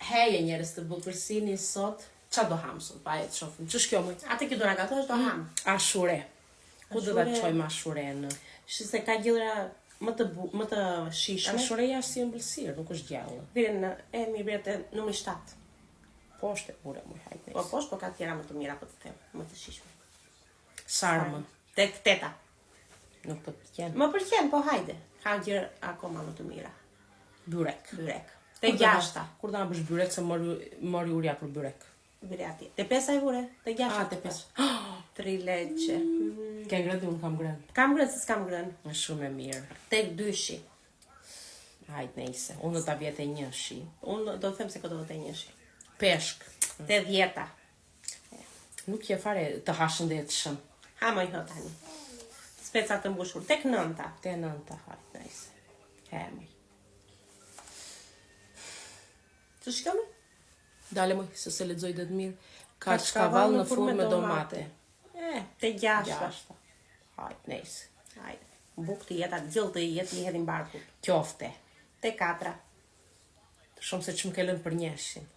Heje njerëz të bukërsini sot. Qa do ham sot? Pa e të shofim. Që shkjo mëj? Atë që do nga gatosh do ham. Ashure. Ku do da të qojmë ashurenë? Se ka gjillëra më të shishme. Ashureja është si ëmbëlsirë, nuk është gjallë. Viren mi vret numri 7. Poshtë e bure mëj hajtë Po poshtë, po ka tjera më të mira për të them, më të shishme. Sarmë. Tek teta. Nuk të pëtjen. Më pëlqen, po hajde. Ka gjërë akoma më të mira. Byrek. Byrek. Te 6. Kur da bësh byrek se mori urja për byrek. Birati. Te 5 e vure, te 6. Te 5. 3 leqe. Ke ngrënë, unë kam ngrënë. Kam ngrënë se s'kam ngrënë. Është shumë e mirë. Tek 2. Hajt nejse. Unë do ta vjetë e 1. Unë do të them se këto do të 1. Peshk. Te 10. Nuk je fare të hashëndetshëm. Ha moj hë tani. Speca të mbushur. Tek 9. Te 9, hajt nejse. Hemoj. Që shkëmë? Dale mëj, se lexoj dhe të mirë. Kachkavall në furmë me domate. Te 6. Hajt nejse. Hajde. Buk të jetë, gjillë të jetë i hedhin barkut. Qofte. Te 4. Shumë se që më kellën për njëshin.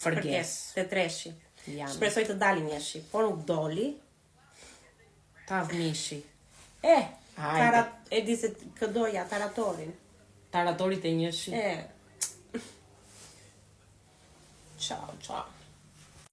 Fërges. Te 3. Shpresoj të dali njëshi, por nuk doli. Tav mishi. Hajde. E di se këdoja, taratorin. Taratorit e njëshi. Ciao, ciao.